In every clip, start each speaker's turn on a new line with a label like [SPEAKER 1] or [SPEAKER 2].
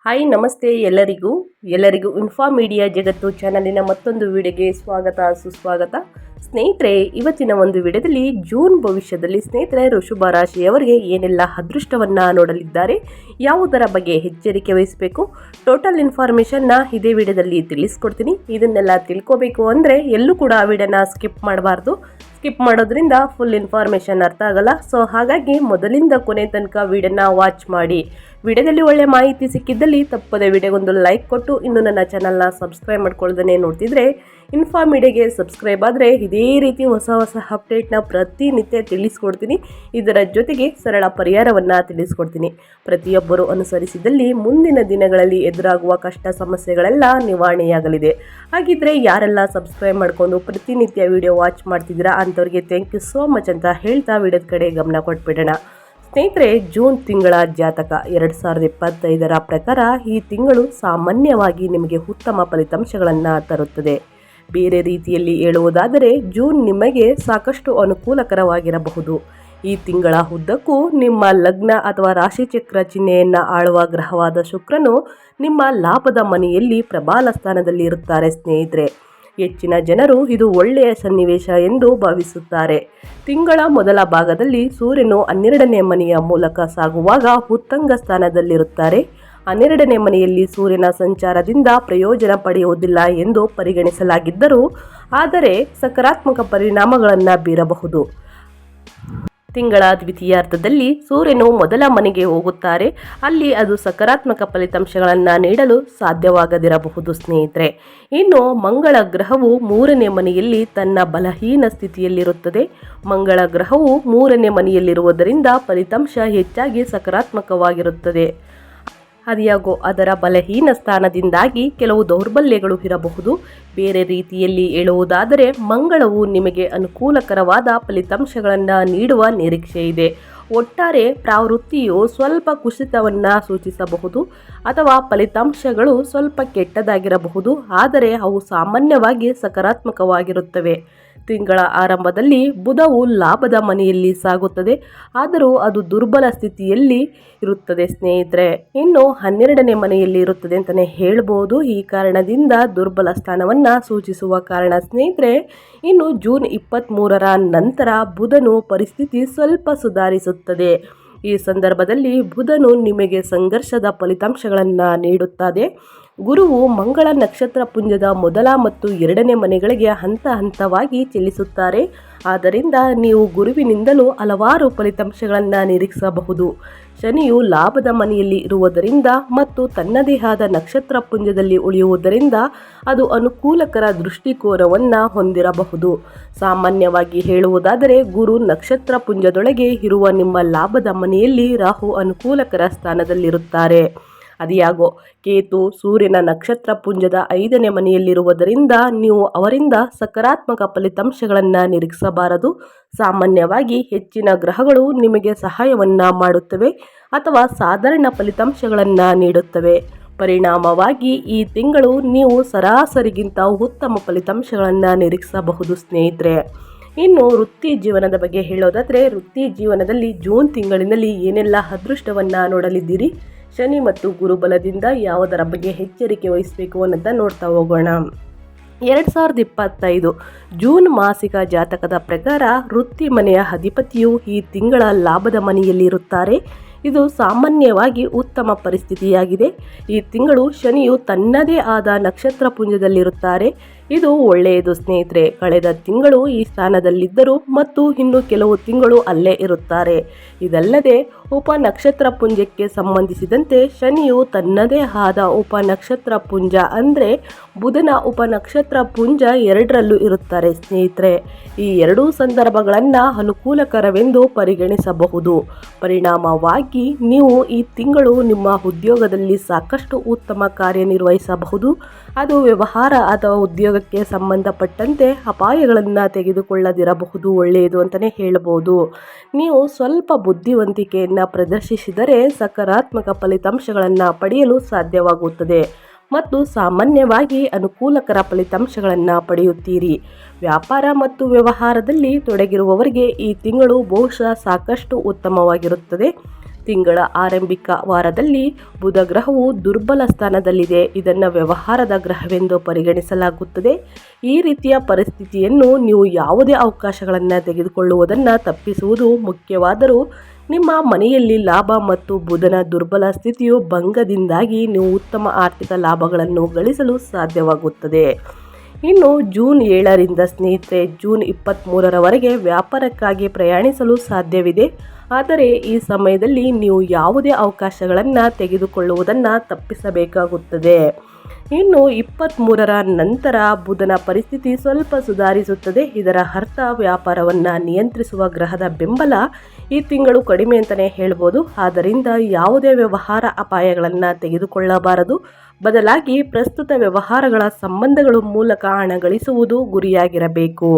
[SPEAKER 1] Hi ನಮಸ್ತೆ ಎಲ್ಲರಿಗೂ info media ಜಗತ್ತು ಚಾನಲಿನ ಮತ್ತೊಂದು ವಿಡಿಯೋಗೆ ಸ್ವಾಗತ ಸುಸ್ವಾಗತ. ಸ್ನೇಹಿತರೆ, ಇವತ್ತಿನ ಒಂದು ವಿಡಿಯೋದಲ್ಲಿ ಜೂನ್ ಭವಿಷ್ಯದಲ್ಲಿ ಸ್ನೇಹಿತರೆ ವೃಷಭ ರಾಶಿಯವರಿಗೆ ಏನೆಲ್ಲ ಅದೃಷ್ಟವನ್ನು ನೋಡಲಿದ್ದಾರೆ, ಯಾವುದರ ಬಗ್ಗೆ ಎಚ್ಚರಿಕೆ ವಹಿಸಬೇಕು, ಟೋಟಲ್ ಇನ್ಫಾರ್ಮೇಷನ್ನ ಇದೇ ವಿಡಿಯೋದಲ್ಲಿ ತಿಳಿಸ್ಕೊಡ್ತೀನಿ. ಇದನ್ನೆಲ್ಲ ತಿಳ್ಕೋಬೇಕು ಅಂದರೆ ಎಲ್ಲೂ ಕೂಡ ಆ ವಿಡಿಯೋನ ಸ್ಕಿಪ್ ಮಾಡಬಾರ್ದು. ಸ್ಕಿಪ್ ಮಾಡೋದ್ರಿಂದ ಫುಲ್ ಇನ್ಫಾರ್ಮೇಷನ್ ಅರ್ಥ ಆಗಲ್ಲ. ಸೊ ಹಾಗಾಗಿ ಮೊದಲಿಂದ ಕೊನೆ ತನಕ ವಿಡಿಯೋನ ವಾಚ್ ಮಾಡಿ. ವಿಡಿಯೋದಲ್ಲಿ ಒಳ್ಳೆ ಮಾಹಿತಿ ಸಿಕ್ಕಿದ್ದಲ್ಲಿ ತಪ್ಪದೆ ವಿಡಿಯೋಗೊಂದು ಲೈಕ್ ಕೊಟ್ಟು ಇನ್ನು ನನ್ನ ಚಾನಲ್ನ ಸಬ್ಸ್ಕ್ರೈಬ್ ಮಾಡ್ಕೊಳ್ಳೋದನ್ನೇ ನೋಡ್ತಿದ್ರೆ ಇನ್ಫಾ ಮೀಡಿಯಾಗೆ ಸಬ್ಸ್ಕ್ರೈಬ್ ಆದರೆ ಇದೇ ರೀತಿ ಹೊಸ ಅಪ್ಡೇಟ್ನ ಪ್ರತಿನಿತ್ಯ ತಿಳಿಸ್ಕೊಡ್ತೀನಿ. ಇದರ ಜೊತೆಗೆ ಸರಳ ಪರಿಹಾರವನ್ನು ತಿಳಿಸ್ಕೊಡ್ತೀನಿ. ಪ್ರತಿಯೊಬ್ಬರು ಅನುಸರಿಸಿದಲ್ಲಿ ಮುಂದಿನ ದಿನಗಳಲ್ಲಿ ಎದುರಾಗುವ ಕಷ್ಟ ಸಮಸ್ಯೆಗಳೆಲ್ಲ ನಿವಾರಣೆಯಾಗಲಿದೆ. ಹಾಗಿದ್ರೆ ಯಾರೆಲ್ಲ ಸಬ್ಸ್ಕ್ರೈಬ್ ಮಾಡಿಕೊಂಡು ಪ್ರತಿನಿತ್ಯ ವಿಡಿಯೋ ವಾಚ್ ಮಾಡ್ತಿದ್ದೀರಾ ಅಂಥವ್ರಿಗೆ ಥ್ಯಾಂಕ್ ಯು ಸೋ ಮಚ್ ಅಂತ ಹೇಳ್ತಾ ವಿಡಿಯೋದ ಕಡೆ ಗಮನ ಕೊಟ್ಬಿಡೋಣ. ಸ್ನೇಹಿತರೆ, ಜೂನ್ ತಿಂಗಳ ಜಾತಕ 2025ರ ಪ್ರಕಾರ ಈ ತಿಂಗಳು ಸಾಮಾನ್ಯವಾಗಿ ನಿಮಗೆ ಉತ್ತಮ ಫಲಿತಾಂಶಗಳನ್ನು ತರುತ್ತದೆ. ಬೇರೆ ರೀತಿಯಲ್ಲಿ ಹೇಳುವುದಾದರೆ ಜೂನ್ ನಿಮಗೆ ಸಾಕಷ್ಟು ಅನುಕೂಲಕರವಾಗಿರಬಹುದು. ಈ ತಿಂಗಳ ಉದ್ದಕ್ಕೂ ನಿಮ್ಮ ಲಗ್ನ ಅಥವಾ ರಾಶಿಚಕ್ರ ಚಿಹ್ನೆಯನ್ನು ಆಳುವ ಗ್ರಹವಾದ ಶುಕ್ರನು ನಿಮ್ಮ ಲಾಭದ ಮನೆಯಲ್ಲಿ ಪ್ರಬಲ ಸ್ಥಾನದಲ್ಲಿ ಇರುತ್ತಾರೆ. ಸ್ನೇಹಿತರೆ, ಹೆಚ್ಚಿನ ಜನರು ಇದು ಒಳ್ಳೆಯ ಸನ್ನಿವೇಶ ಎಂದು ಭಾವಿಸುತ್ತಾರೆ. ತಿಂಗಳ ಮೊದಲ ಭಾಗದಲ್ಲಿ ಸೂರ್ಯನು 12ನೇ ಮನೆಯ ಮೂಲಕ ಸಾಗುವಾಗ ಉತ್ತಂಗ ಸ್ಥಾನದಲ್ಲಿರುತ್ತಾರೆ. 12ನೇ ಮನೆಯಲ್ಲಿ ಸೂರ್ಯನ ಸಂಚಾರದಿಂದ ಪ್ರಯೋಜನ ಪಡೆಯುವುದಿಲ್ಲ ಎಂದು ಪರಿಗಣಿಸಲಾಗಿದ್ದರೂ ಆದರೆ ಸಕಾರಾತ್ಮಕ ಪರಿಣಾಮಗಳನ್ನು ಬೀರಬಹುದು. ತಿಂಗಳ ದ್ವಿತೀಯಾರ್ಧದಲ್ಲಿ ಸೂರ್ಯನು ಮೊದಲ ಮನೆಗೆ ಹೋಗುತ್ತಾರೆ. ಅಲ್ಲಿ ಅದು ಸಕಾರಾತ್ಮಕ ಫಲಿತಾಂಶಗಳನ್ನು ನೀಡಲು ಸಾಧ್ಯವಾಗದಿರಬಹುದು. ಸ್ನೇಹಿತರೆ, ಇನ್ನು ಮಂಗಳ ಗ್ರಹವು 3ನೇ ಮನೆಯಲ್ಲಿ ತನ್ನ ಬಲಹೀನ ಸ್ಥಿತಿಯಲ್ಲಿರುತ್ತದೆ. ಮಂಗಳ ಗ್ರಹವು 3ನೇ ಮನೆಯಲ್ಲಿರುವುದರಿಂದ ಫಲಿತಾಂಶ ಹೆಚ್ಚಾಗಿ ಸಕಾರಾತ್ಮಕವಾಗಿರುತ್ತದೆ. ಅದ್ಯಾಗೋ ಅದರ ಬಲಹೀನ ಸ್ಥಾನದಿಂದಾಗಿ ಕೆಲವು ದೌರ್ಬಲ್ಯಗಳು ಇರಬಹುದು. ಬೇರೆ ರೀತಿಯಲ್ಲಿ ಹೇಳುವುದಾದರೆ ಮಂಗಳವು ನಿಮಗೆ ಅನುಕೂಲಕರವಾದ ಫಲಿತಾಂಶಗಳನ್ನು ನೀಡುವ ನಿರೀಕ್ಷೆ ಇದೆ. ಒಟ್ಟಾರೆ ಪ್ರವೃತ್ತಿಯು ಸ್ವಲ್ಪ ಕುಸಿತವನ್ನು ಸೂಚಿಸಬಹುದು ಅಥವಾ ಫಲಿತಾಂಶಗಳು ಸ್ವಲ್ಪ ಕೆಟ್ಟದಾಗಿರಬಹುದು, ಆದರೆ ಅವು ಸಾಮಾನ್ಯವಾಗಿ ಸಕಾರಾತ್ಮಕವಾಗಿರುತ್ತವೆ. ತಿಂಗಳ ಆರಂಭದಲ್ಲಿ ಬುಧವು ಲಾಭದ ಮನೆಯಲ್ಲಿ ಸಾಗುತ್ತದೆ, ಆದರೂ ಅದು ದುರ್ಬಲ ಸ್ಥಿತಿಯಲ್ಲಿ ಇರುತ್ತದೆ. ಸ್ನೇಹಿತರೆ, ಇನ್ನು 12ನೇ ಮನೆಯಲ್ಲಿ ಇರುತ್ತದೆ ಅಂತಲೇ ಹೇಳ್ಬೋದು. ಈ ಕಾರಣದಿಂದ ದುರ್ಬಲ ಸ್ಥಾನವನ್ನು ಸೂಚಿಸುವ ಕಾರಣ. ಸ್ನೇಹಿತರೆ, ಇನ್ನು ಜೂನ್ 23ರ ನಂತರ ಬುಧನು ಪರಿಸ್ಥಿತಿ ಸ್ವಲ್ಪ ಸುಧಾರಿಸುತ್ತದೆ. ಈ ಸಂದರ್ಭದಲ್ಲಿ ಬುಧನು ನಿಮಗೆ ಸಂಘರ್ಷದ ಫಲಿತಾಂಶಗಳನ್ನು ನೀಡುತ್ತದೆ. ಗುರುವು ಮಂಗಳ ನಕ್ಷತ್ರ ಪುಂಜದ ಮೊದಲ ಮತ್ತು 2ನೇ ಮನೆಗಳಿಗೆ ಹಂತ ಹಂತವಾಗಿ ಚಲಿಸುತ್ತಾರೆ. ಆದ್ದರಿಂದ ನೀವು ಗುರುವಿನಿಂದಲೂ ಹಲವಾರು ಫಲಿತಾಂಶಗಳನ್ನು ನಿರೀಕ್ಷಿಸಬಹುದು. ಶನಿಯು ಲಾಭದ ಮನೆಯಲ್ಲಿ ಇರುವುದರಿಂದ ಮತ್ತು ತನ್ನದೇ ಆದ ನಕ್ಷತ್ರ ಪುಂಜದಲ್ಲಿ ಉಳಿಯುವುದರಿಂದ ಅದು ಅನುಕೂಲಕರ ದೃಷ್ಟಿಕೋನವನ್ನು ಹೊಂದಿರಬಹುದು. ಸಾಮಾನ್ಯವಾಗಿ ಹೇಳುವುದಾದರೆ ಗುರು ನಕ್ಷತ್ರ ಪುಂಜದೊಳಗೆ ಇರುವ ನಿಮ್ಮ ಲಾಭದ ಮನೆಯಲ್ಲಿ ರಾಹು ಅನುಕೂಲಕರ ಸ್ಥಾನದಲ್ಲಿರುತ್ತಾರೆ. ಅದ್ಯಾಗೋ ಕೇತು ಸೂರ್ಯನ ನಕ್ಷತ್ರ ಪುಂಜದ 5ನೇ ಮನೆಯಲ್ಲಿರುವುದರಿಂದ ನೀವು ಅವರಿಂದ ಸಕಾರಾತ್ಮಕ ಫಲಿತಾಂಶಗಳನ್ನು ನಿರೀಕ್ಷಿಸಬಾರದು. ಸಾಮಾನ್ಯವಾಗಿ ಹೆಚ್ಚಿನ ಗ್ರಹಗಳು ನಿಮಗೆ ಸಹಾಯವನ್ನು ಮಾಡುತ್ತವೆ ಅಥವಾ ಸಾಧಾರಣ ಫಲಿತಾಂಶಗಳನ್ನು ನೀಡುತ್ತವೆ. ಪರಿಣಾಮವಾಗಿ ಈ ತಿಂಗಳು ನೀವು ಸರಾಸರಿಗಿಂತ ಉತ್ತಮ ಫಲಿತಾಂಶಗಳನ್ನು ನಿರೀಕ್ಷಿಸಬಹುದು. ಸ್ನೇಹಿತರೆ, ಇನ್ನು ವೃತ್ತಿ ಜೀವನದ ಬಗ್ಗೆ ಹೇಳೋದಾದರೆ ವೃತ್ತಿ ಜೀವನದಲ್ಲಿ ಜೂನ್ ತಿಂಗಳಿನಲ್ಲಿ ಏನೆಲ್ಲ ಅದೃಷ್ಟವನ್ನು ನೋಡಲಿದ್ದೀರಿ, ಶನಿ ಮತ್ತು ಗುರು ಬಲದಿಂದ ಯಾವುದರ ಬಗ್ಗೆ ಎಚ್ಚರಿಕೆ ವಹಿಸಬೇಕು ಅನ್ನೋದನ್ನ ನೋಡ್ತಾ ಹೋಗೋಣ. 2025 ಜೂನ್ ಮಾಸಿಕ ಜಾತಕದ ಪ್ರಕಾರ ವೃತ್ತಿ ಮನೆಯ ಅಧಿಪತಿಯು ಈ ತಿಂಗಳ ಲಾಭದ ಮನೆಯಲ್ಲಿರುತ್ತಾರೆ. ಇದು ಸಾಮಾನ್ಯವಾಗಿ ಉತ್ತಮ ಪರಿಸ್ಥಿತಿಯಾಗಿದೆ. ಈ ತಿಂಗಳು ಶನಿಯು ತನ್ನದೇ ಆದ ನಕ್ಷತ್ರ ಪುಂಜದಲ್ಲಿರುತ್ತಾರೆ. ಇದು ಒಳ್ಳೆಯದು. ಸ್ನೇಹಿತರೆ, ಕಳೆದ ತಿಂಗಳು ಈ ಸ್ಥಾನದಲ್ಲಿದ್ದರು ಮತ್ತು ಇನ್ನು ಕೆಲವು ತಿಂಗಳು ಅಲ್ಲೇ ಇರುತ್ತಾರೆ. ಇದಲ್ಲದೆ ಉಪ ನಕ್ಷತ್ರ ಪುಂಜಕ್ಕೆ ಸಂಬಂಧಿಸಿದಂತೆ ಶನಿಯು ತನ್ನದೇ ಆದ ಉಪ ನಕ್ಷತ್ರ ಪುಂಜ ಅಂದರೆ ಬುಧನ ಉಪ ನಕ್ಷತ್ರ ಪುಂಜ 2ರಲ್ಲೂ ಇರುತ್ತಾರೆ. ಸ್ನೇಹಿತರೆ, ಈ ಎರಡೂ ಸಂದರ್ಭಗಳನ್ನು ಅನುಕೂಲಕರವೆಂದು ಪರಿಗಣಿಸಬಹುದು. ಪರಿಣಾಮವಾಗಿ ನೀವು ಈ ತಿಂಗಳು ನಿಮ್ಮ ಉದ್ಯೋಗದಲ್ಲಿ ಸಾಕಷ್ಟು ಉತ್ತಮ ಕಾರ್ಯನಿರ್ವಹಿಸಬಹುದು. ಅದು ವ್ಯವಹಾರ ಅಥವಾ ಉದ್ಯೋಗಕ್ಕೆ ಸಂಬಂಧಪಟ್ಟಂತೆ ಅಪಾಯಗಳನ್ನು ತೆಗೆದುಕೊಳ್ಳದಿರಬಹುದು. ಒಳ್ಳೆಯದು ಅಂತಲೇ ಹೇಳ್ಬೋದು. ನೀವು ಸ್ವಲ್ಪ ಬುದ್ಧಿವಂತಿಕೆಯನ್ನು ಪ್ರದರ್ಶಿಸಿದರೆ ಸಕಾರಾತ್ಮಕ ಫಲಿತಾಂಶಗಳನ್ನು ಪಡೆಯಲು ಸಾಧ್ಯವಾಗುತ್ತದೆ ಮತ್ತು ಸಾಮಾನ್ಯವಾಗಿ ಅನುಕೂಲಕರ ಫಲಿತಾಂಶಗಳನ್ನು ಪಡೆಯುತ್ತೀರಿ. ವ್ಯಾಪಾರ ಮತ್ತು ವ್ಯವಹಾರದಲ್ಲಿ ತೊಡಗಿರುವವರಿಗೆ ಈ ತಿಂಗಳು ಬಹುಶಃ ಸಾಕಷ್ಟು ಉತ್ತಮವಾಗಿರುತ್ತದೆ. ತಿಂಗಳ ಆರಂಭಿಕ ವಾರದಲ್ಲಿ ಬುಧ ಗ್ರಹವು ದುರ್ಬಲ ಸ್ಥಾನದಲ್ಲಿದೆ. ಇದನ್ನು ವ್ಯವಹಾರದ ಗ್ರಹವೆಂದು ಪರಿಗಣಿಸಲಾಗುತ್ತದೆ. ಈ ರೀತಿಯ ಪರಿಸ್ಥಿತಿಯನ್ನು ನೀವು ಯಾವುದೇ ಅವಕಾಶಗಳನ್ನು ತೆಗೆದುಕೊಳ್ಳುವುದನ್ನು ತಪ್ಪಿಸುವುದು ಮುಖ್ಯವಾದರೂ ನಿಮ್ಮ ಮನೆಯಲ್ಲಿ ಲಾಭ ಮತ್ತು ಬುಧನ ದುರ್ಬಲ ಸ್ಥಿತಿಯು ಭಂಗದಿಂದಾಗಿ ನೀವು ಉತ್ತಮ ಆರ್ಥಿಕ ಲಾಭಗಳನ್ನು ಗಳಿಸಲು ಸಾಧ್ಯವಾಗುತ್ತದೆ. ಇನ್ನು ಜೂನ್ 7ರಿಂದ ಸ್ನೇಹಿತರೆ ಜೂನ್ 23ರವರೆಗೆ ವ್ಯಾಪಾರಕ್ಕಾಗಿ ಪ್ರಯಾಣಿಸಲು ಸಾಧ್ಯವಿದೆ. ಆದರೆ ಈ ಸಮಯದಲ್ಲಿ ನೀವು ಯಾವುದೇ ಅವಕಾಶಗಳನ್ನು ತೆಗೆದುಕೊಳ್ಳುವುದನ್ನು ತಪ್ಪಿಸಬೇಕಾಗುತ್ತದೆ. ಇನ್ನು 23ರ ನಂತರ ಬುಧನ ಪರಿಸ್ಥಿತಿ ಸ್ವಲ್ಪ ಸುಧಾರಿಸುತ್ತದೆ. ಇದರ ಅರ್ಥ ವ್ಯಾಪಾರವನ್ನು ನಿಯಂತ್ರಿಸುವ ಗ್ರಹದ ಬೆಂಬಲ ಈ ತಿಂಗಳು ಕಡಿಮೆ ಅಂತಲೇ ಹೇಳ್ಬೋದು. ಆದ್ದರಿಂದ ಯಾವುದೇ ವ್ಯವಹಾರ ಅಪಾಯಗಳನ್ನು ತೆಗೆದುಕೊಳ್ಳಬಾರದು. ಬದಲಾಗಿ ಪ್ರಸ್ತುತ ವ್ಯವಹಾರಗಳ ಸಂಬಂಧಗಳ ಮೂಲಕ ಹಣ ಗಳಿಸುವುದು ಗುರಿಯಾಗಿರಬೇಕು.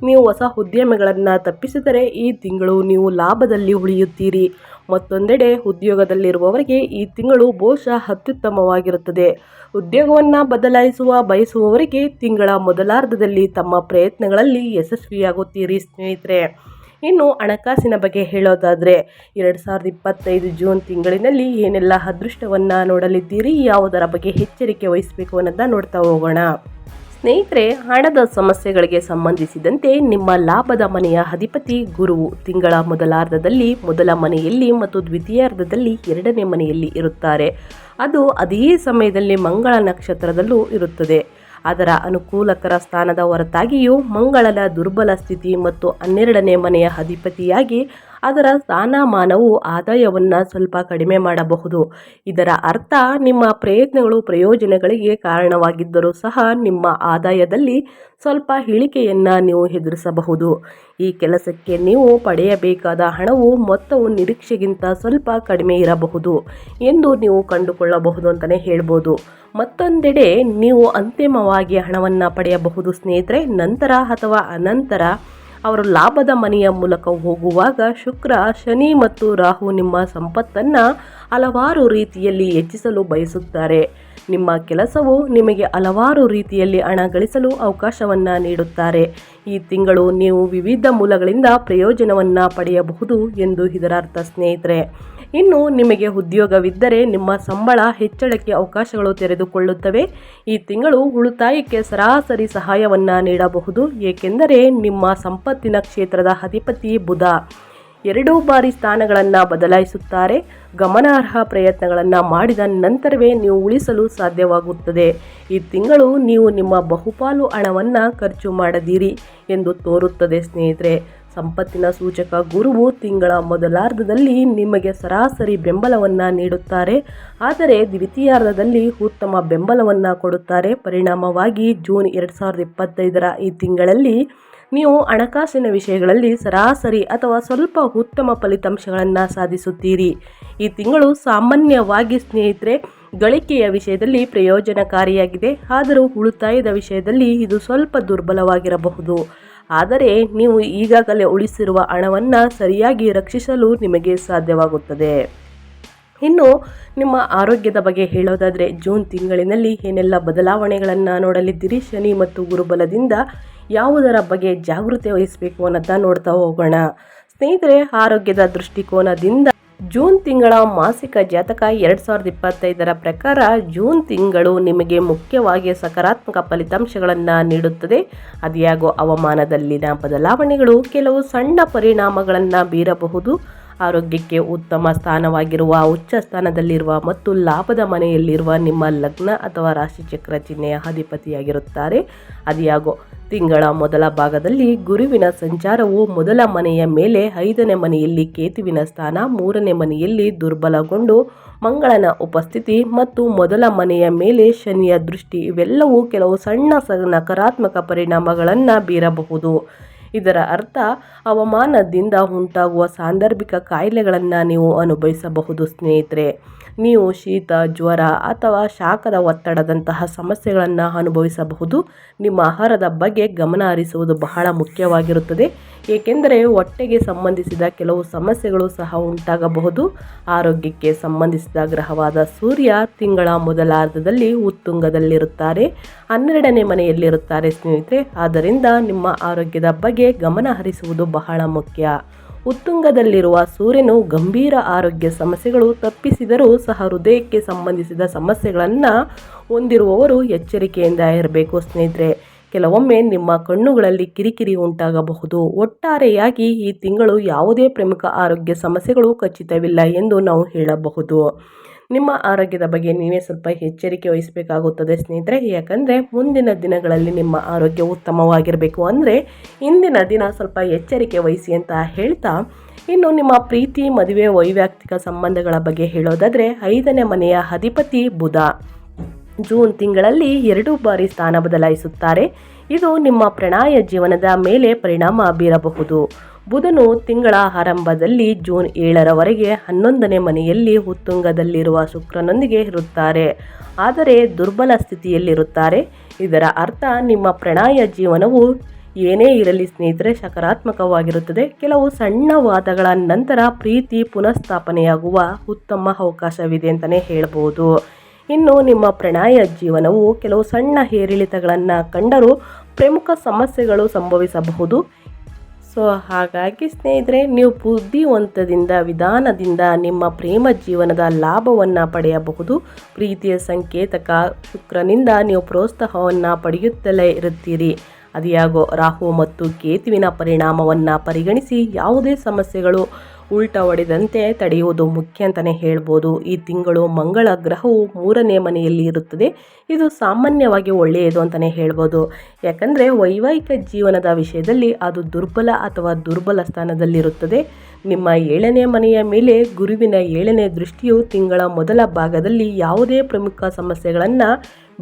[SPEAKER 1] ನೀವು ಹೊಸ ಉದ್ಯಮಗಳನ್ನು ತಪ್ಪಿಸಿದರೆ ಈ ತಿಂಗಳು ನೀವು ಲಾಭದಲ್ಲಿ ಉಳಿಯುತ್ತೀರಿ. ಮತ್ತೊಂದೆಡೆ ಉದ್ಯೋಗದಲ್ಲಿರುವವರಿಗೆ ಈ ತಿಂಗಳು ಬಹುಶಃ ಅತ್ಯುತ್ತಮವಾಗಿರುತ್ತದೆ. ಉದ್ಯೋಗವನ್ನು ಬಯಸುವವರಿಗೆ ತಿಂಗಳ ಮೊದಲಾರ್ಧದಲ್ಲಿ ತಮ್ಮ ಪ್ರಯತ್ನಗಳಲ್ಲಿ ಯಶಸ್ವಿಯಾಗುತ್ತೀರಿ ಸ್ನೇಹಿತರೆ. ಇನ್ನು ಹಣಕಾಸಿನ ಬಗ್ಗೆ ಹೇಳೋದಾದರೆ 2025 ಜೂನ್ ತಿಂಗಳಿನಲ್ಲಿ ಏನೆಲ್ಲ ಅದೃಷ್ಟವನ್ನು ನೋಡಲಿದ್ದೀರಿ, ಯಾವುದರ ಬಗ್ಗೆ ಎಚ್ಚರಿಕೆ ವಹಿಸಬೇಕು ಅನ್ನೋದನ್ನ ನೋಡ್ತಾ ಹೋಗೋಣ. ಸ್ನೇಹಿತರೆ, ಹಣದ ಸಮಸ್ಯೆಗಳಿಗೆ ಸಂಬಂಧಿಸಿದಂತೆ ನಿಮ್ಮ ಲಾಭದ ಮನೆಯ ಅಧಿಪತಿ ಗುರುವು ತಿಂಗಳ ಮೊದಲಾರ್ಧದಲ್ಲಿ ಮೊದಲ ಮನೆಯಲ್ಲಿ ಮತ್ತು ದ್ವಿತೀಯಾರ್ಧದಲ್ಲಿ ಎರಡನೇ ಮನೆಯಲ್ಲಿ ಇರುತ್ತಾರೆ. ಅದು ಅದೇ ಸಮಯದಲ್ಲಿ ಮಂಗಳ ನಕ್ಷತ್ರದಲ್ಲೂ ಇರುತ್ತದೆ. ಅದರ ಅನುಕೂಲಕರ ಸ್ಥಾನದ ಹೊರತಾಗಿಯೂ ಮಂಗಳನ ದುರ್ಬಲ ಸ್ಥಿತಿ ಮತ್ತು 12ನೇ ಮನೆಯ ಅಧಿಪತಿಯಾಗಿ ಅದರ ಸ್ಥಾನಮಾನವು ಆದಾಯವನ್ನು ಸ್ವಲ್ಪ ಕಡಿಮೆ ಮಾಡಬಹುದು. ಇದರ ಅರ್ಥ ನಿಮ್ಮ ಪ್ರಯತ್ನಗಳು ಪ್ರಯೋಜನಗಳಿಗೆ ಕಾರಣವಾಗಿದ್ದರೂ ಸಹ ನಿಮ್ಮ ಆದಾಯದಲ್ಲಿ ಸ್ವಲ್ಪ ಇಳಿಕೆಯನ್ನು ನೀವು ಎದುರಿಸಬಹುದು. ಈ ಕೆಲಸಕ್ಕೆ ನೀವು ಪಡೆಯಬೇಕಾದ ಹಣವು ಮೊತ್ತವು ನಿರೀಕ್ಷೆಗಿಂತ ಸ್ವಲ್ಪ ಕಡಿಮೆ ಇರಬಹುದು ಎಂದು ನೀವು ಕಂಡುಕೊಳ್ಳಬಹುದು ಅಂತಲೇ ಹೇಳ್ಬೋದು. ಮತ್ತೊಂದೆಡೆ ನೀವು ಅಂತಿಮವಾಗಿ ಹಣವನ್ನು ಪಡೆಯಬಹುದು ಸ್ನೇಹಿತರೆ. ನಂತರ ಅಥವಾ ಅನಂತರ ಅವರು ಲಾಭದ ಮನೆಯ ಮೂಲಕ ಹೋಗುವಾಗ ಶುಕ್ರ, ಶನಿ ಮತ್ತು ರಾಹು ನಿಮ್ಮ ಸಂಪತ್ತನ್ನು ಹಲವಾರು ರೀತಿಯಲ್ಲಿ ಹೆಚ್ಚಿಸಲು ಬಯಸುತ್ತಾರೆ. ನಿಮ್ಮ ಕೆಲಸವು ನಿಮಗೆ ಹಲವಾರು ರೀತಿಯಲ್ಲಿ ಹಣ ಗಳಿಸಲು ಅವಕಾಶವನ್ನು ನೀಡುತ್ತಾರೆ. ಈ ತಿಂಗಳು ನೀವು ವಿವಿಧ ಮೂಲಗಳಿಂದ ಪ್ರಯೋಜನವನ್ನು ಪಡೆಯಬಹುದು ಎಂದು ಇದರ ಅರ್ಥ ಸ್ನೇಹಿತರೆ. ಇನ್ನು ನಿಮಗೆ ಉದ್ಯೋಗವಿದ್ದರೆ ನಿಮ್ಮ ಸಂಬಳ ಹೆಚ್ಚಳಕ್ಕೆ ಅವಕಾಶಗಳು ತೆರೆದುಕೊಳ್ಳುತ್ತವೆ. ಈ ತಿಂಗಳು ಉಳಿತಾಯಕ್ಕೆ ಸರಾಸರಿ ಸಹಾಯವನ್ನು ನೀಡಬಹುದು, ಏಕೆಂದರೆ ನಿಮ್ಮ ಸಂಪತ್ತಿನ ಕ್ಷೇತ್ರದ ಅಧಿಪತಿ ಬುಧ 2 ಬಾರಿ ಸ್ಥಾನಗಳನ್ನು ಬದಲಾಯಿಸುತ್ತಾರೆ. ಗಮನಾರ್ಹ ಪ್ರಯತ್ನಗಳನ್ನು ಮಾಡಿದ ನಂತರವೇ ನೀವು ಉಳಿಸಲು ಸಾಧ್ಯವಾಗುತ್ತದೆ. ಈ ತಿಂಗಳು ನೀವು ನಿಮ್ಮ ಬಹುಪಾಲು ಹಣವನ್ನು ಖರ್ಚು ಮಾಡದಿರಿ ಎಂದು ತೋರುತ್ತದೆ ಸ್ನೇಹಿತರೆ. ಸಂಪತ್ತಿನ ಸೂಚಕ ಗುರುವು ತಿಂಗಳ ಮೊದಲಾರ್ಧದಲ್ಲಿ ನಿಮಗೆ ಸರಾಸರಿ ಬೆಂಬಲವನ್ನು ನೀಡುತ್ತಾರೆ, ಆದರೆ ದ್ವಿತೀಯಾರ್ಧದಲ್ಲಿ ಉತ್ತಮ ಬೆಂಬಲವನ್ನು ಕೊಡುತ್ತಾರೆ. ಪರಿಣಾಮವಾಗಿ ಜೂನ್ 2025ರ ಈ ತಿಂಗಳಲ್ಲಿ ನೀವು ಹಣಕಾಸಿನ ವಿಷಯಗಳಲ್ಲಿ ಸರಾಸರಿ ಅಥವಾ ಸ್ವಲ್ಪ ಉತ್ತಮ ಫಲಿತಾಂಶಗಳನ್ನು ಸಾಧಿಸುತ್ತೀರಿ. ಈ ತಿಂಗಳು ಸಾಮಾನ್ಯವಾಗಿ ಸ್ನೇಹಿತರೆ ಗಳಿಕೆಯ ವಿಷಯದಲ್ಲಿ ಪ್ರಯೋಜನಕಾರಿಯಾಗಿದೆ, ಆದರೂ ಉಳಿತಾಯದ ವಿಷಯದಲ್ಲಿ ಇದು ಸ್ವಲ್ಪ ದುರ್ಬಲವಾಗಿರಬಹುದು. ಆದರೆ ನೀವು ಈಗಾಗಲೇ ಉಳಿಸಿರುವ ಹಣವನ್ನು ಸರಿಯಾಗಿ ರಕ್ಷಿಸಲು ನಿಮಗೆ ಸಾಧ್ಯವಾಗುತ್ತದೆ. ಇನ್ನು ನಿಮ್ಮ ಆರೋಗ್ಯದ ಬಗ್ಗೆ ಹೇಳೋದಾದರೆ ಜೂನ್ ತಿಂಗಳಿನಲ್ಲಿ ಏನೆಲ್ಲ ಬದಲಾವಣೆಗಳನ್ನು ನೋಡಲಿದ್ದೀರಿ, ಶನಿ ಮತ್ತು ಗುರುಬಲದಿಂದ ಯಾವುದರ ಬಗ್ಗೆ ಜಾಗೃತಿ ವಹಿಸಬೇಕು ಅನ್ನೋದನ್ನ ನೋಡ್ತಾ ಹೋಗೋಣ. ಸ್ನೇಹಿತರೆ, ಆರೋಗ್ಯದ ದೃಷ್ಟಿಕೋನದಿಂದ ಜೂನ್ ತಿಂಗಳ ಮಾಸಿಕ ಜಾತಕ 2025ರ ಪ್ರಕಾರ ಜೂನ್ ತಿಂಗಳು ನಿಮಗೆ ಮುಖ್ಯವಾಗಿ ಸಕಾರಾತ್ಮಕ ಫಲಿತಾಂಶಗಳನ್ನು ನೀಡುತ್ತದೆ. ಅದ್ಯಾಗೋ ಹವಾಮಾನದಲ್ಲಿನ ಬದಲಾವಣೆಗಳು ಕೆಲವು ಸಣ್ಣ ಪರಿಣಾಮಗಳನ್ನು ಬೀರಬಹುದು. ಆರೋಗ್ಯಕ್ಕೆ ಉತ್ತಮ ಸ್ಥಾನವಾಗಿರುವ ಉಚ್ಚ ಸ್ಥಾನದಲ್ಲಿರುವ ಮತ್ತು ಲಾಭದ ಮನೆಯಲ್ಲಿರುವ ನಿಮ್ಮ ಲಗ್ನ ಅಥವಾ ರಾಶಿಚಕ್ರ ಚಿಹ್ನೆಯ ಅಧಿಪತಿಯಾಗಿರುತ್ತಾರೆ. ಅದ್ಯಾಗೋ ತಿಂಗಳ ಮೊದಲ ಭಾಗದಲ್ಲಿ ಗುರುವಿನ ಸಂಚಾರವು ಮೊದಲ ಮನೆಯ ಮೇಲೆ 5ನೇ ಮನೆಯಲ್ಲಿ ಕೇತುವಿನ ಸ್ಥಾನ, 3ನೇ ಮನೆಯಲ್ಲಿ ದುರ್ಬಲಗೊಂಡು ಮಂಗಳನ ಉಪಸ್ಥಿತಿ ಮತ್ತು ಮೊದಲ ಮನೆಯ ಮೇಲೆ ಶನಿಯ ದೃಷ್ಟಿ ಇವೆಲ್ಲವೂ ಕೆಲವು ಸಣ್ಣ ನಕಾರಾತ್ಮಕ ಪರಿಣಾಮಗಳನ್ನು ಬೀರಬಹುದು. ಇದರ ಅರ್ಥ ಹವಾಮಾನದಿಂದ ಉಂಟಾಗುವ ಸಾಂದರ್ಭಿಕ ಕಾಯಿಲೆಗಳನ್ನು ನೀವು ಅನುಭವಿಸಬಹುದು ಸ್ನೇಹಿತರೆ. ನೀವು ಶೀತ, ಜ್ವರ ಅಥವಾ ಶಾಖದ ಒತ್ತಡದಂತಹ ಸಮಸ್ಯೆಗಳನ್ನು ಅನುಭವಿಸಬಹುದು. ನಿಮ್ಮ ಆಹಾರದ ಬಗ್ಗೆ ಗಮನ ಹರಿಸುವುದು ಬಹಳ ಮುಖ್ಯವಾಗಿರುತ್ತದೆ, ಏಕೆಂದರೆ ಹೊಟ್ಟೆಗೆ ಸಂಬಂಧಿಸಿದ ಕೆಲವು ಸಮಸ್ಯೆಗಳು ಸಹ ಉಂಟಾಗಬಹುದು. ಆರೋಗ್ಯಕ್ಕೆ ಸಂಬಂಧಿಸಿದ ಗ್ರಹವಾದ ಸೂರ್ಯ ತಿಂಗಳ ಮೊದಲಾರ್ಧದಲ್ಲಿ ಉತ್ತುಂಗದಲ್ಲಿರುತ್ತಾರೆ, 12ನೇ ಮನೆಯಲ್ಲಿರುತ್ತಾರೆ ಸ್ನೇಹಿತರೆ. ಆದ್ದರಿಂದ ನಿಮ್ಮ ಆರೋಗ್ಯದ ಬಗ್ಗೆ ಗಮನ ಹರಿಸುವುದು ಬಹಳ ಮುಖ್ಯ. ಉತ್ತುಂಗದಲ್ಲಿರುವ ಸೂರ್ಯನು ಗಂಭೀರ ಆರೋಗ್ಯ ಸಮಸ್ಯೆಗಳು ತಪ್ಪಿಸಿದರೂ ಸಹ ಹೃದಯಕ್ಕೆ ಸಂಬಂಧಿಸಿದ ಸಮಸ್ಯೆಗಳನ್ನು ಹೊಂದಿರುವವರು ಎಚ್ಚರಿಕೆಯಿಂದ ಇರಬೇಕು ಸ್ನೇಹಿತರೆ. ಕೆಲವೊಮ್ಮೆ ನಿಮ್ಮ ಕಣ್ಣುಗಳಲ್ಲಿ ಕಿರಿಕಿರಿ ಉಂಟಾಗಬಹುದು. ಒಟ್ಟಾರೆಯಾಗಿ ಈ ತಿಂಗಳು ಯಾವುದೇ ಪ್ರಮುಖ ಆರೋಗ್ಯ ಸಮಸ್ಯೆಗಳು ಖಚಿತವಿಲ್ಲ ಎಂದು ನಾವು ಹೇಳಬಹುದು. ನಿಮ್ಮ ಆರೋಗ್ಯದ ಬಗ್ಗೆ ನೀವೇ ಸ್ವಲ್ಪ ಎಚ್ಚರಿಕೆ ವಹಿಸಬೇಕಾಗುತ್ತದೆ ಸ್ನೇಹಿತರೆ. ಯಾಕಂದರೆ ಮುಂದಿನ ದಿನಗಳಲ್ಲಿ ನಿಮ್ಮ ಆರೋಗ್ಯ ಉತ್ತಮವಾಗಿರಬೇಕು ಅಂದರೆ ಇಂದಿನ ದಿನ ಸ್ವಲ್ಪ ಎಚ್ಚರಿಕೆ ವಹಿಸಿ ಅಂತ ಹೇಳ್ತಾ, ಇನ್ನು ನಿಮ್ಮ ಪ್ರೀತಿ, ಮದುವೆ, ವೈಯಕ್ತಿಕ ಸಂಬಂಧಗಳ ಬಗ್ಗೆ ಹೇಳೋದಾದರೆ 5ನೇ ಮನೆಯ ಅಧಿಪತಿ ಬುಧ ಜೂನ್ ತಿಂಗಳಲ್ಲಿ 2 ಬಾರಿ ಸ್ಥಾನ ಬದಲಾಯಿಸುತ್ತಾರೆ. ಇದು ನಿಮ್ಮ ಪ್ರಣಯ ಜೀವನದ ಮೇಲೆ ಪರಿಣಾಮ ಬೀರಬಹುದು. ಬುಧನು ತಿಂಗಳ ಆರಂಭದಲ್ಲಿ ಜೂನ್ 7ರವರೆಗೆ 11ನೇ ಮನೆಯಲ್ಲಿ ಉತ್ತುಂಗದಲ್ಲಿರುವ ಶುಕ್ರನೊಂದಿಗೆ ಇರುತ್ತಾರೆ, ಆದರೆ ದುರ್ಬಲ ಸ್ಥಿತಿಯಲ್ಲಿರುತ್ತಾರೆ. ಇದರ ಅರ್ಥ ನಿಮ್ಮ ಪ್ರಣಯ ಜೀವನವು ಏನೇ ಇರಲಿ ಸ್ನೇಹಿತರೆ ಸಕಾರಾತ್ಮಕವಾಗಿರುತ್ತದೆ. ಕೆಲವು ಸಣ್ಣ ವಾದಗಳ ನಂತರ ಪ್ರೀತಿ ಪುನಃಸ್ಥಾಪನೆಯಾಗುವ ಉತ್ತಮ ಅವಕಾಶವಿದೆ ಅಂತಲೇ ಹೇಳ್ಬೋದು. ಇನ್ನು ನಿಮ್ಮ ಪ್ರಣಯ ಜೀವನವು ಕೆಲವು ಸಣ್ಣ ಏರಿಳಿತಗಳನ್ನು ಕಂಡರೂ ಪ್ರಮುಖ ಸಮಸ್ಯೆಗಳು ಸಂಭವಿಸಬಹುದು. ಸೊ ಹಾಗಾಗಿ ಸ್ನೇಹಿತರೆ, ನೀವು ಬುದ್ಧಿವಂತದಿಂದ ವಿಧಾನದಿಂದ ನಿಮ್ಮ ಪ್ರೇಮ ಜೀವನದ ಲಾಭವನ್ನು ಪಡೆಯಬಹುದು. ಪ್ರೀತಿಯ ಸಂಕೇತಕ ಶುಕ್ರನಿಂದ ನೀವು ಪ್ರೋತ್ಸಾಹವನ್ನು ಪಡೆಯುತ್ತಲೇ ಇರುತ್ತೀರಿ. ಅದಿಯಾಗೋ ರಾಹು ಮತ್ತು ಕೇತುವಿನ ಪರಿಣಾಮವನ್ನು ಪರಿಗಣಿಸಿ ಯಾವುದೇ ಸಮಸ್ಯೆಗಳು ಉಲ್ಟಾ ಹೊಡೆದಂತೆ ತಡೆಯುವುದು ಮುಖ್ಯ ಅಂತಲೇ ಹೇಳ್ಬೋದು. ಈ ತಿಂಗಳು ಮಂಗಳ ಗ್ರಹವು 3ನೇ ಮನೆಯಲ್ಲಿ ಇರುತ್ತದೆ. ಇದು ಸಾಮಾನ್ಯವಾಗಿ ಒಳ್ಳೆಯದು ಅಂತಲೇ ಹೇಳ್ಬೋದು. ಯಾಕಂದರೆ ವೈವಾಹಿಕ ಜೀವನದ ವಿಷಯದಲ್ಲಿ ಅದು ದುರ್ಬಲ ಅಥವಾ ದುರ್ಬಲ ಸ್ಥಾನದಲ್ಲಿರುತ್ತದೆ. ನಿಮ್ಮ 7ನೇ ಮನೆಯ ಮೇಲೆ ಗುರುವಿನ 7ನೇ ದೃಷ್ಟಿಯು ತಿಂಗಳ ಮೊದಲ ಭಾಗದಲ್ಲಿ ಯಾವುದೇ ಪ್ರಮುಖ ಸಮಸ್ಯೆಗಳನ್ನು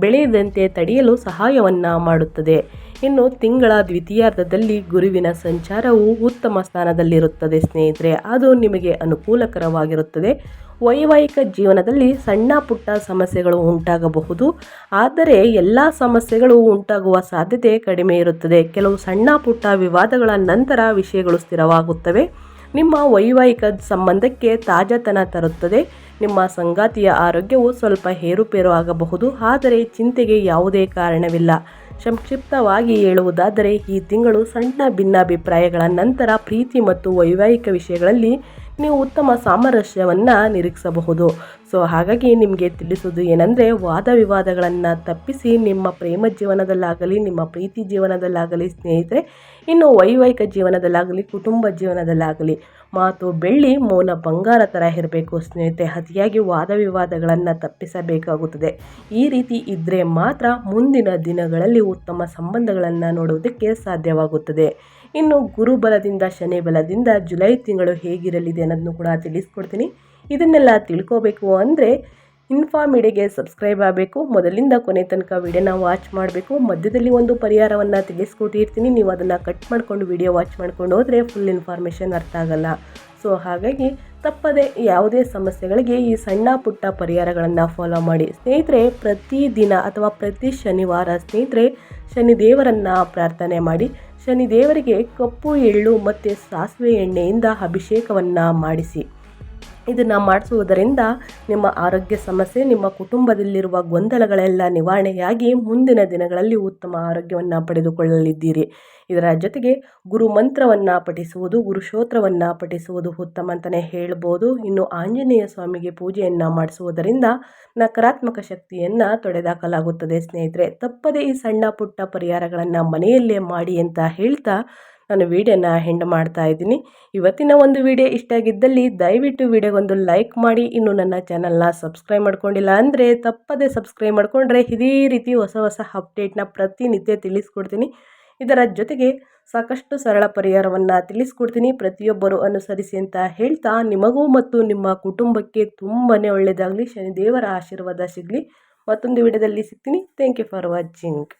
[SPEAKER 1] ಬೆಳೆಯದಂತೆ ತಡೆಯಲು ಸಹಾಯವನ್ನು ಮಾಡುತ್ತದೆ. ಇನ್ನು ತಿಂಗಳ ದ್ವಿತೀಯಾರ್ಧದಲ್ಲಿ ಗುರುವಿನ ಸಂಚಾರವು ಉತ್ತಮ ಸ್ಥಾನದಲ್ಲಿರುತ್ತದೆ ಸ್ನೇಹಿತರೆ, ಅದು ನಿಮಗೆ ಅನುಕೂಲಕರವಾಗಿರುತ್ತದೆ. ವೈವಾಹಿಕ ಜೀವನದಲ್ಲಿ ಸಣ್ಣ ಪುಟ್ಟ ಸಮಸ್ಯೆಗಳು ಉಂಟಾಗಬಹುದು, ಆದರೆ ಎಲ್ಲ ಸಮಸ್ಯೆಗಳು ಉಂಟಾಗುವ ಸಾಧ್ಯತೆ ಕಡಿಮೆ ಇರುತ್ತದೆ. ಕೆಲವು ಸಣ್ಣ ಪುಟ್ಟ ವಿವಾದಗಳ ನಂತರ ವಿಷಯಗಳು ಸ್ಥಿರವಾಗುತ್ತವೆ. ನಿಮ್ಮ ವೈವಾಹಿಕ ಸಂಬಂಧಕ್ಕೆ ತಾಜಾತನ ತರುತ್ತದೆ. ನಿಮ್ಮ ಸಂಗಾತಿಯ ಆರೋಗ್ಯವು ಸ್ವಲ್ಪ ಏರುಪೇರು ಆಗಬಹುದು, ಆದರೆ ಚಿಂತೆಗೆ ಯಾವುದೇ ಕಾರಣವಿಲ್ಲ. ಸಂಕ್ಷಿಪ್ತವಾಗಿ ಹೇಳುವುದಾದರೆ ಈ ತಿಂಗಳು ಸಣ್ಣ ಭಿನ್ನಾಭಿಪ್ರಾಯಗಳ ನಂತರ ಪ್ರೀತಿ ಮತ್ತು ವೈವಾಹಿಕ ವಿಷಯಗಳಲ್ಲಿ ನೀವು ಉತ್ತಮ ಸಾಮರಸ್ಯವನ್ನು ನಿರೀಕ್ಷಿಸಬಹುದು. ಸೊ ಹಾಗಾಗಿ ನಿಮಗೆ ತಿಳಿಸೋದು ಏನಂದರೆ, ವಾದ ವಿವಾದಗಳನ್ನು ತಪ್ಪಿಸಿ ನಿಮ್ಮ ಪ್ರೇಮ ಜೀವನದಲ್ಲಾಗಲಿ, ನಿಮ್ಮ ಪ್ರೀತಿ ಜೀವನದಲ್ಲಾಗಲಿ ಸ್ನೇಹಿತರೆ, ಇನ್ನು ವೈವಾಹಿಕ ಜೀವನದಲ್ಲಾಗಲಿ, ಕುಟುಂಬ ಜೀವನದಲ್ಲಾಗಲಿ ಮಾತು ಬೆಳ್ಳಿ, ಮೌನ ಬಂಗಾರ ಥರ ಇರಬೇಕು ಸ್ನೇಹಿತರೆ. ಅತಿಯಾಗಿ ವಾದ ವಿವಾದಗಳನ್ನು ತಪ್ಪಿಸಬೇಕಾಗುತ್ತದೆ. ಈ ರೀತಿ ಇದ್ದರೆ ಮಾತ್ರ ಮುಂದಿನ ದಿನಗಳಲ್ಲಿ ಉತ್ತಮ ಸಂಬಂಧಗಳನ್ನು ನೋಡುವುದಕ್ಕೆ ಸಾಧ್ಯವಾಗುತ್ತದೆ. ಇನ್ನು ಗುರು ಬಲದಿಂದ ಶನಿ ಬಲದಿಂದ ಜುಲೈ ತಿಂಗಳು ಹೇಗಿರಲಿದೆ ಅನ್ನೋದನ್ನು ಕೂಡ ತಿಳಿಸ್ಕೊಡ್ತೀನಿ. ಇದನ್ನೆಲ್ಲ ತಿಳ್ಕೋಬೇಕು ಅಂದರೆ ಇನ್ಫಾಮೀಡಿಯಾಗೆ ಸಬ್ಸ್ಕ್ರೈಬ್ ಆಗಬೇಕು. ಮೊದಲಿಂದ ಕೊನೆ ತನಕ ವಿಡಿಯೋನ ವಾಚ್ ಮಾಡಬೇಕು. ಮಧ್ಯದಲ್ಲಿ ಒಂದು ಪರಿಹಾರವನ್ನು ತಿಳಿಸ್ಕೊಟ್ಟಿರ್ತೀನಿ, ನೀವು ಅದನ್ನು ಕಟ್ ಮಾಡಿಕೊಂಡು ವಿಡಿಯೋ ವಾಚ್ ಮಾಡ್ಕೊಂಡು ಹೋದರೆ ಫುಲ್ ಇನ್ಫಾರ್ಮೇಷನ್ ಅರ್ಥ ಆಗಲ್ಲ. ಸೊ ಹಾಗಾಗಿ ತಪ್ಪದೆ ಯಾವುದೇ ಸಮಸ್ಯೆಗಳಿಗೆ ಈ ಸಣ್ಣ ಪುಟ್ಟ ಪರಿಹಾರಗಳನ್ನು ಫಾಲೋ ಮಾಡಿ ಸ್ನೇಹಿತರೆ. ಪ್ರತಿದಿನ ಅಥವಾ ಪ್ರತಿ ಶನಿವಾರ ಸ್ನೇಹಿತರೆ ಶನಿದೇವರನ್ನು ಪ್ರಾರ್ಥನೆ ಮಾಡಿ. ಶನಿದೇವರಿಗೆ ಕಪ್ಪು ಎಳ್ಳು ಮತ್ತು ಸಾಸಿವೆ ಎಣ್ಣೆಯಿಂದ ಅಭಿಷೇಕವನ್ನು ಮಾಡಿಸಿ. ಇದನ್ನು ಮಾಡಿಸುವುದರಿಂದ ನಿಮ್ಮ ಆರೋಗ್ಯ ಸಮಸ್ಯೆ, ನಿಮ್ಮ ಕುಟುಂಬದಲ್ಲಿರುವ ಗೊಂದಲಗಳೆಲ್ಲ ನಿವಾರಣೆಯಾಗಿ ಮುಂದಿನ ದಿನಗಳಲ್ಲಿ ಉತ್ತಮ ಆರೋಗ್ಯವನ್ನು ಪಡೆದುಕೊಳ್ಳಲಿದ್ದೀರಿ. ಇದರ ಜೊತೆಗೆ ಗುರು ಮಂತ್ರವನ್ನು ಪಠಿಸುವುದು, ಗುರು ಸ್ತೋತ್ರವನ್ನು ಪಠಿಸುವುದು ಉತ್ತಮ ಅಂತಲೇ ಹೇಳ್ಬೋದು. ಇನ್ನು ಆಂಜನೇಯ ಸ್ವಾಮಿಗೆ ಪೂಜೆಯನ್ನು ಮಾಡಿಸುವುದರಿಂದ ನಕಾರಾತ್ಮಕ ಶಕ್ತಿಯನ್ನು ತೊಡೆದಾಕಲಾಗುತ್ತದೆ ಸ್ನೇಹಿತರೆ. ತಪ್ಪದೇ ಈ ಸಣ್ಣ ಪುಟ್ಟ ಪರಿಹಾರಗಳನ್ನು ಮನೆಯಲ್ಲೇ ಮಾಡಿ ಅಂತ ಹೇಳ್ತಾ ನಾನು ವಿಡಿಯೋನ ಎಂಡ್ ಮಾಡ್ತಾ ಇದ್ದೀನಿ. ಇವತ್ತಿನ ಒಂದು ವಿಡಿಯೋ ಇಷ್ಟ ಆಗಿದ್ದಲ್ಲಿ ದಯವಿಟ್ಟು ವಿಡಿಯೋಗೊಂದು ಲೈಕ್ ಮಾಡಿ. ಇನ್ನು ನನ್ನ ಚಾನಲ್ನ ಸಬ್ಸ್ಕ್ರೈಬ್ ಮಾಡ್ಕೊಂಡಿಲ್ಲ ಅಂದರೆ ತಪ್ಪದೇ ಸಬ್ಸ್ಕ್ರೈಬ್ ಮಾಡಿಕೊಂಡ್ರೆ ಇದೇ ರೀತಿ ಹೊಸ ಹೊಸ ಅಪ್ಡೇಟ್ನ ಪ್ರತಿನಿತ್ಯ ತಿಳಿಸ್ಕೊಡ್ತೀನಿ. ಇದರ ಜೊತೆಗೆ ಸಾಕಷ್ಟು ಸರಳ ಪರಿಹಾರವನ್ನು ತಿಳಿಸ್ಕೊಡ್ತೀನಿ, ಪ್ರತಿಯೊಬ್ಬರು ಅನುಸರಿಸಿ ಅಂತ ಹೇಳ್ತಾ ನಿಮಗೂ ಮತ್ತು ನಿಮ್ಮ ಕುಟುಂಬಕ್ಕೆ ತುಂಬಾ ಒಳ್ಳೆಯದಾಗಲಿ, ಶನಿದೇವರ ಆಶೀರ್ವಾದ ಸಿಗಲಿ. ಮತ್ತೊಂದು ವಿಡಿಯೋದಲ್ಲಿ ಸಿಗ್ತೀನಿ. Thank you for watching.